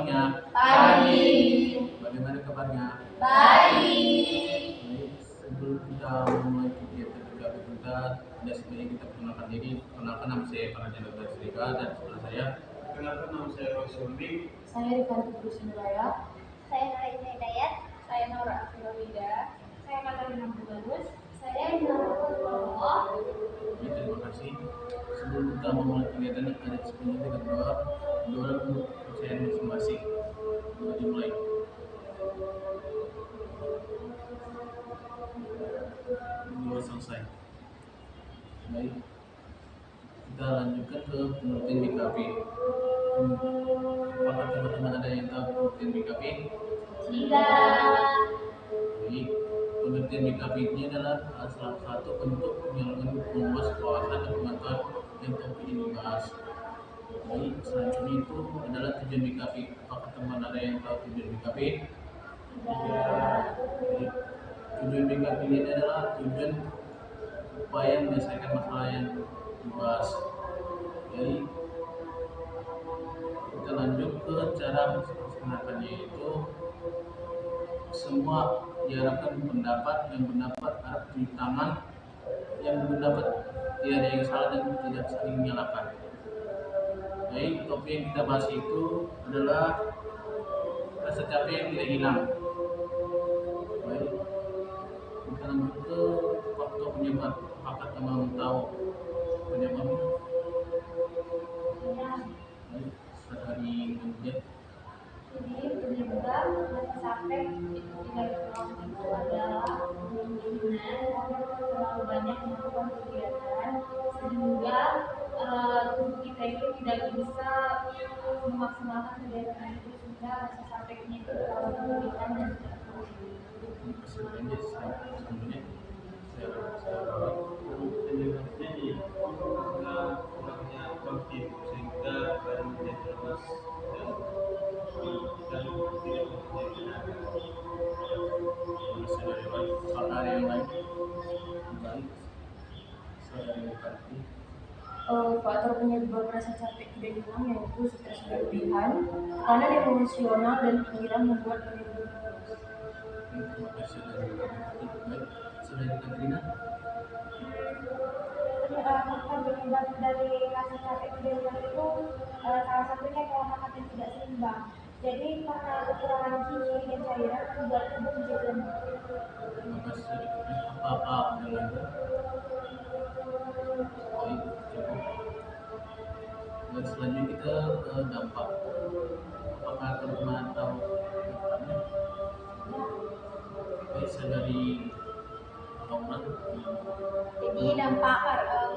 kabarnya? Baik. Bagaimana kabarnya? Baik. Baik, sebelum kita memulai kegiatan kita, ada sebaiknya kita perkenalkan diri. Perkenalkan, nama saya Farhan Dr. Srika dan sebelah saya. Perkenalkan, nama saya Roy Sulmi. Saya Rifan Kusinuraya. Saya Nuraiza Hidayat. Saya Nora Afilawida. Saya Katarina Bugalus. Saya Nurullah. Terima kasih. Sebelum kita memulai kegiatan, ada sebaiknya kita berdoa untuk kepercayaan masing-masing. Kita dimulai. Doa selesai. Baik, kita lanjutkan ke penelitian BKP. Apakah teman-teman ada yang tahu penelitian BKP? Tidak. Baik, penelitian BKP ini adalah salah satu bentuk penyelenggaraan meluas wawasan dan pengetahuan yang topik ini dibahas. Baik, selanjutnya itu adalah tujuan BKP. Apakah teman ada yang tahu tujuan BKP? Tidak. Baik, tujuan BKP ini adalah tujuan upaya menyelesaikan masalah yang dibahas. Jadi kita lanjut ke cara melaksanakannya, yaitu semua diharapkan pendapat harus di tangan, yang berpendapat tidak ada yang salah dan tidak saling menyalahkan. Baik, topik yang kita bahas itu adalah rasa capek yang tidak hilang. Baik, kita lanjut ke faktor penyebab. Apakah teman tahu penyebabnya? Baik, dari kemudian. Jadi penyebab rasa capek itu tidak hilang itu adalah kemungkinan terlalu banyak melakukan kegiatan sehingga tubuh kita itu tidak bisa memaksimalkan kegiatan itu sehingga rasa capeknya itu terlalu berlebihan dan tidak produktif. Sebenarnya sebenarnya Penyebabnya yaitu karena kurangnya protein sehingga badan menjadi lemas dan tidak mempunyai tenaga. apakah ada yang lain? Baik, saya berarti Faktor penyebab rasa capek tidak hilang yaitu stres berlebihan, tekanan emosional dan pikiran membuat penyebab. terima kasih dari baik, sudah Katrina. Faktor penyebab dari rasa capek tidak hilang itu salah satunya pola makan yang tidak seimbang. Jadi karena kekurangan gizi dan cairan membuat tubuh menjadi lemah. Terima kasih. Apa-apa ada lagi? Baik, cukup. Dan selanjutnya kita ke dampak. Apakah teman-teman tahu dampaknya? Baik, saya dari Laura. Jadi dampak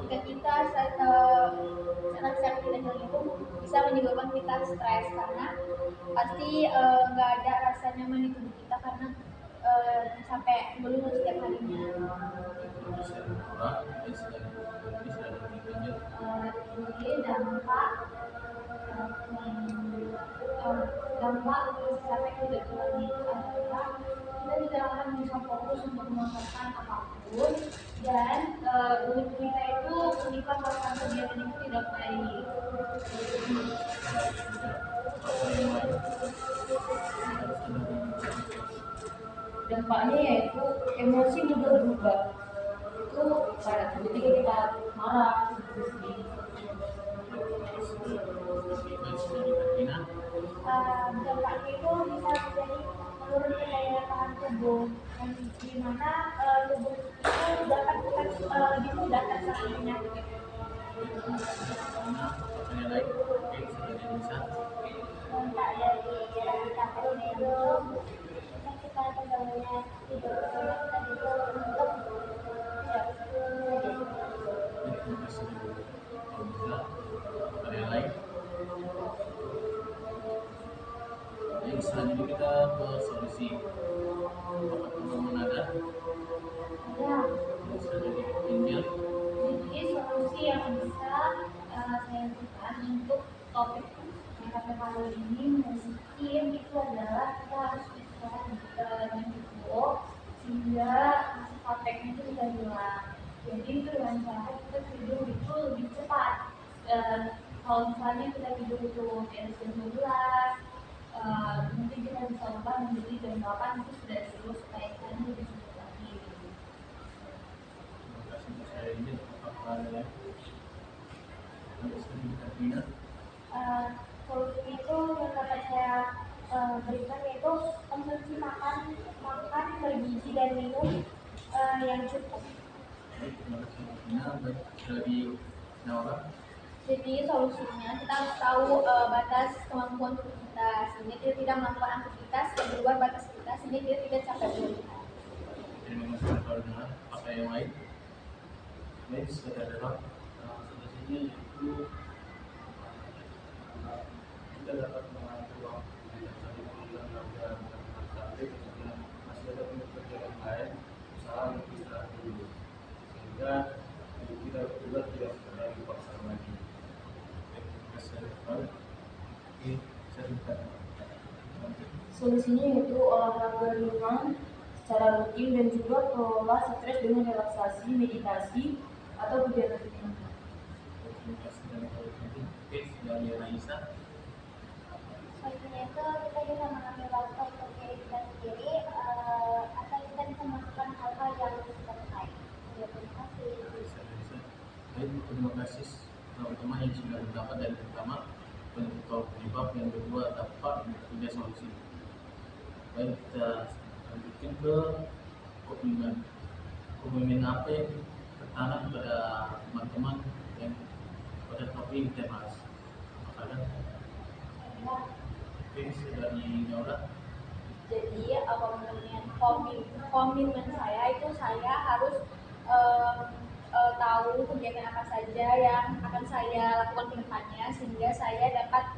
jika kita sangat sakit dan hal itu bisa menyebabkan kita stres karena pasti nggak ada rasa nyaman di tubuh kita karena sampai ngeluh setiap harinya. Terima kasih Laura. Baik, sudah dilanjut. Jadi dampak rasa capek tidak hilang itu adalah kita tidak akan bisa fokus untuk melakukan apapun dan tubuh kita itu ketika melakukan kegiatan itu tidak baik. Apa yang lain? Dampaknya yaitu emosi mudah berubah. Itu pada ketika kita marah, sedih. Dampaknya itu bisa menjadi menurunkan daya tahan tubuh dan di mana tubuh itu dapat lebih mudah terserang penyakit. Pertanyaan lain? Oke, sudah bisa. Dampak dari rasa capek itu kita terganggunya tidur kita itu untuk tidak Terima kasih. Kalau bisa, pertanyaan lain? Baik, selanjutnya kita ke solusi. Apakah teman-teman ada? ya. Bisa dari Angel. Jadi solusi yang bisa saya berikan untuk topik BKP kali ini mungkin itu adalah kita harus istirahat yang cukup sehingga capeknya itu bisa hilang. Jadi itu dengan cara kita tidur itu lebih cepat. Kalau misalnya kita tidur itu di jam 12 mandiri jam 8 itu sudah terus supaya kalian lebih semangat lagi. Terima kasih Mbak saya ini apakah ada Katrina? Solusinya itu yang dapat saya berikan yaitu konsumsi makan bergizi dan minum yang cukup. Baik, terima kasih Katrina. Baik, dari Naura. Jadi solusinya kita harus tahu batas kemampuan tubuh kita sehingga kita tidak melakukan aktivitas yang di luar batas kita sehingga kita tidak capek berlebihan. Terima kasih Katrina. Apa yang lain? Baik, saudara. Solusinya itu kita dapat mengatur waktu yang tadi bulan agar sampai kemudian masih ada pekerjaan lain usaha untuk istirahat dulu sehingga kita juga tidak terlalu dipaksa lagi. Terima kasih Katrina. Oke, saya Solusinya yaitu olahraga ringan secara rutin dan juga kelola stres dengan relaksasi, meditasi, atau kegiatan ringan. terima kasih dari Oke, dari Raisa. Solusinya itu kita bisa mengambil waktu untuk diri kita sendiri atau kita bisa melakukan hal-hal yang kita sukai. Ya, terima kasih. Baik, terima kasih teman-teman yang sudah mendapat dari pertama bentuk penyebab, yang kedua dapat punya solusi. Baik, kita lanjutkan ke komitmen. Komitmen apa yang tertanam pada teman-teman yang pada topik yang kita bahas? Makanan. Oke, dari Naura. Jadi komitmen saya itu saya harus tahu kegiatan apa saja yang akan saya lakukan ke depannya sehingga saya dapat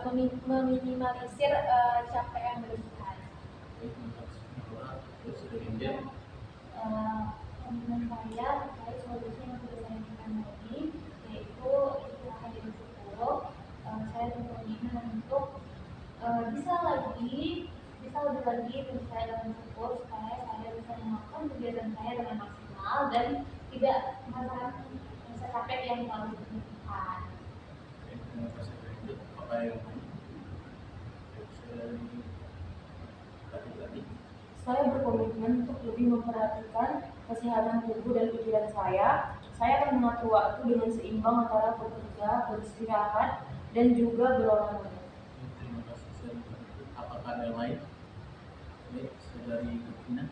meminimalisir capek yang berlebihan. Baik, terima kasih Naura. Terus dari India. Komitmen saya terkait solusi yang sudah saya berikan tadi yaitu istirahat yang cukup. Saya berkomitmen untuk bisa lebih lagi beristirahat dengan cukup supaya saya bisa melakukan kegiatan saya dengan maksimal dan tidak merasakan rasa capek yang terlalu berlebihan. Baik, terima kasih dari India. Apa yang lain? Tadi. Saya berkomitmen untuk lebih memperhatikan kesehatan tubuh dan pikiran saya. Saya akan mengatur waktu dengan seimbang antara bekerja, beristirahat, dan juga berolahraga. Terima kasih Saudara. Apakah ada yang lain? Baik, saudari Katrina.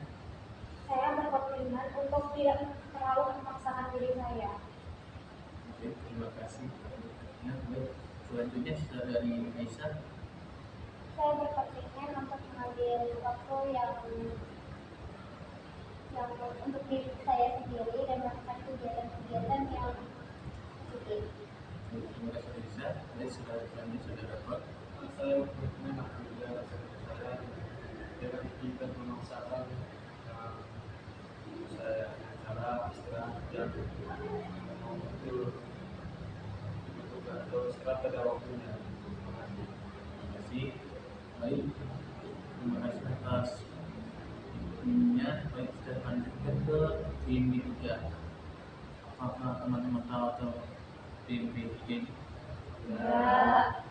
Saya berkomitmen untuk tidak terlalu memaksakan diri saya. Oke, terima kasih Katrina. Baik, selanjutnya saudari Aisyah. Saya berkomitmen untuk mengambil waktu yang untuk diri saya sendiri dan melakukan kegiatan-kegiatan yang positif. Baik, terima kasih Aisyah. Baik, selanjutnya saudara Rod. Saya berkomitmen apabila rasa saya dengan kita memaksakan saya cara istirahat yang memang betul atau istirahat pada waktunya. Terima kasih. Baik, terima kasih atas infonya. Baik, kita lanjutkan ke tim B3. Apakah teman-teman tahu atau tim B3 ini? Ya.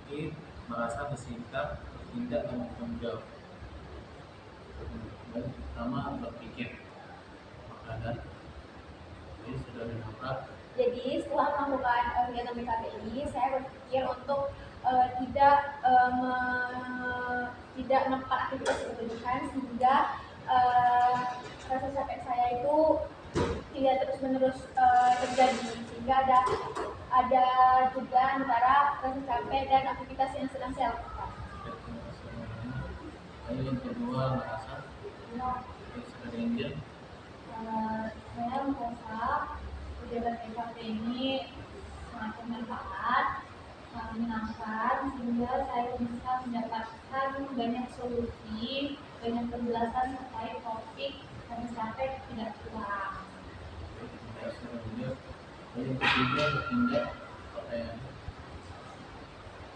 Ini merasa bersikap, bertindak, dan bertanggung jawab. Baik, pertama berpikir makanan. Jadi sudah dinampak. Jadi setelah melakukan kegiatan BKP ini, saya berpikir untuk tidak melakukan aktivitas berlebihan sehingga rasa capek saya itu tidak terus-menerus terjadi sehingga ada juga antara rasa capek dan aktivitas yang sedang saya lakukan. Terima kasih. Lalu yang kedua merasa sudah Angel. Saya merasa kegiatan BKP ini sangat bermanfaat, sangat menyenangkan sehingga saya bisa mendapatkan banyak solusi, banyak penjelasan terkait topik dan capek tidak kurang. Terima kasih Angel. Lalu yang ketiga bertindak pakaian.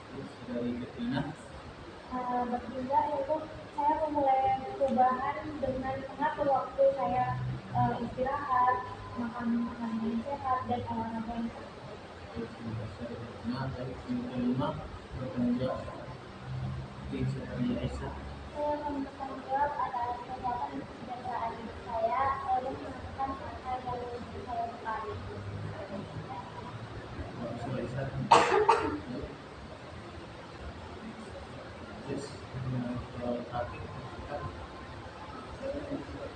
Terus dari Katrina. Bertindak yaitu saya memulai perubahan dengan mengatur waktu saya istirahat, makan makanan yang sehat dan olahraga yang tepat. Terima kasih Katrina. Dari yang kelima bertanggung jawab. Oke, seperti Aisyah. Saya bertanggung jawab atas kesehatan dan kesejahteraan diri saya dan melakukan hal-hal yang menjadi saya sekali. Bagus, Aisyah. Yes, kalau terakhir kan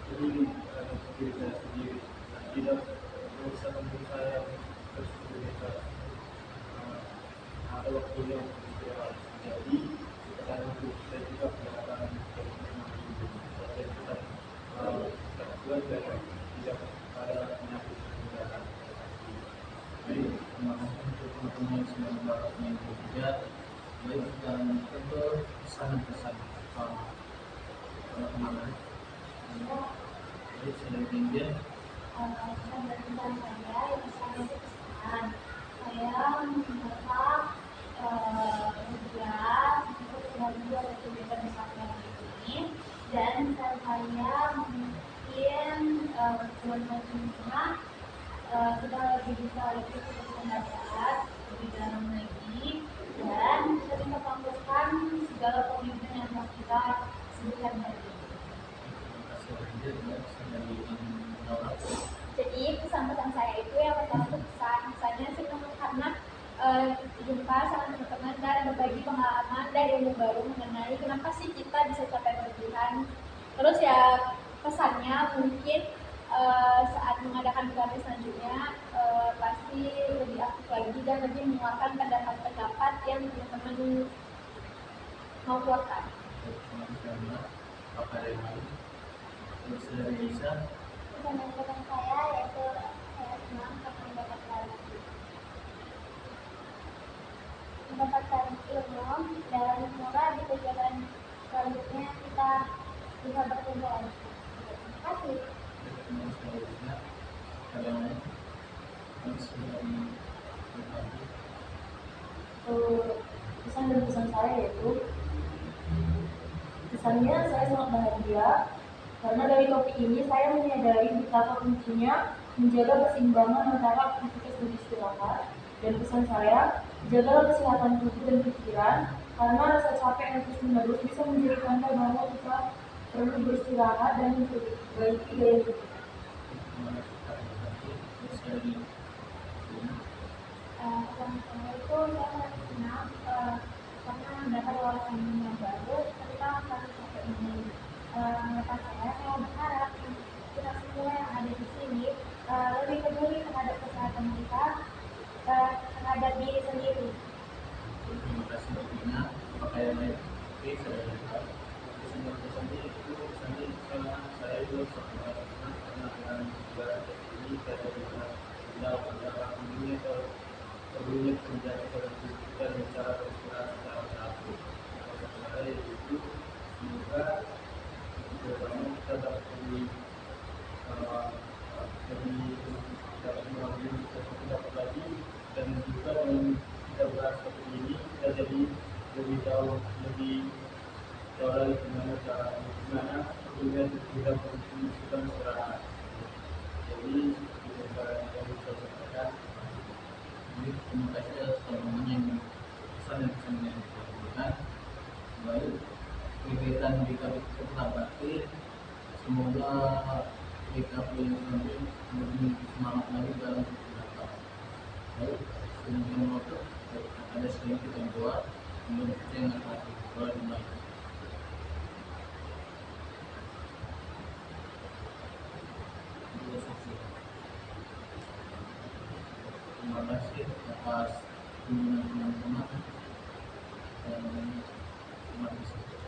Jadi diri saya sendiri dan tidak berusaha untuk saya terus berusaha ada waktunya untuk istirahat. Jadi selain itu saya juga mengatakan saya tetap kuat dan tidak ada penyakit kesehatan. baik, terima kasih untuk teman-teman yang sudah mendapatkan yang berbeda. Baik, dan tentu pesan-pesan teman-teman. Baik, sudah janjian. Pesan dari teman saya yang saya pesan, saya menetap belajar untuk kemajuan dan kebaikan bersama ini, dan saya mungkin teman-teman semua sudah lebih bisa lebih pembelajaran lebih dalam lagi dan bisa mengampungkan segala komitmen yang telah kita sebutkan tadi. Terima kasih banyak ya, sudah menjawab. Jadi pesan-pesan saya itu yang pertama itu pesannya sih karena jumpa sama teman-teman dan berbagi pengalaman dan ilmu baru mengenai kenapa sih kita bisa capai berlebihan. Terus ya pesannya mungkin saat mengadakan kegiatan selanjutnya pasti lebih aktif lagi dan lebih mengeluarkan pendapat-pendapat yang teman-teman mau keluarkan. Terima kasih banyak. Apa ada yang lain? Terus dari Aisyah. Pesan saya yaitu saya senang karena mendapatkan ilmu dan semoga di kegiatan selanjutnya kita bisa bertemu lagi. Terima kasih. Terima kasih banyak. Ada yang lain? Terus dari berbagi. Pesan dan pesan saya yaitu pesannya saya sangat bahagia karena dari topik ini saya menyadari betapa kuncinya menjaga keseimbangan antara aktivitas dan istirahat. Dan pesan saya, jagalah kesehatan tubuh dan pikiran karena rasa capek yang terus-menerus bisa menjadi tanda bahwa kita perlu beristirahat dan memperbaiki gaya hidup. Terima kasih banyak. Terus dari Pesan saya itu saya merasa senang karena mendapat wawasan yang baru tentang kasus capek ini. Pesan saya berharap kita semua yang ada di sini lebih peduli terhadap kesehatan kita, terhadap diri sendiri. terima kasih banyak. Apa yang lain? Oke, saya dengar. Pesan-pesannya itu pesannya saya juga sangat senang karena dengan juga ini saya juga tinggal pada dunia perlunya kerja kita dan cara beristirahat secara teratur. Pesan saya itu semoga terutama kita dapat lebih dapat mengambil sesuatu dapat lagi dan juga dengan kita beras seperti ini kita jadi lebih jauh lagi gimana kemudian kita memfungsikan istirahat. Jadi seperti yang bisa saya sampaikan. Jadi, terima kasih atas teman-teman yang pesan dan pesan yang diberikan. Baik, kegiatan di KPK Bakti, semoga PKP yang selanjutnya lebih semangat lagi dalam berdakwah. Baik, sebelum menutup, ada sedikit kita buat menurut yang akan boleh dimulai. Terima kasih atas kunjungan teman-teman dan terima kasih.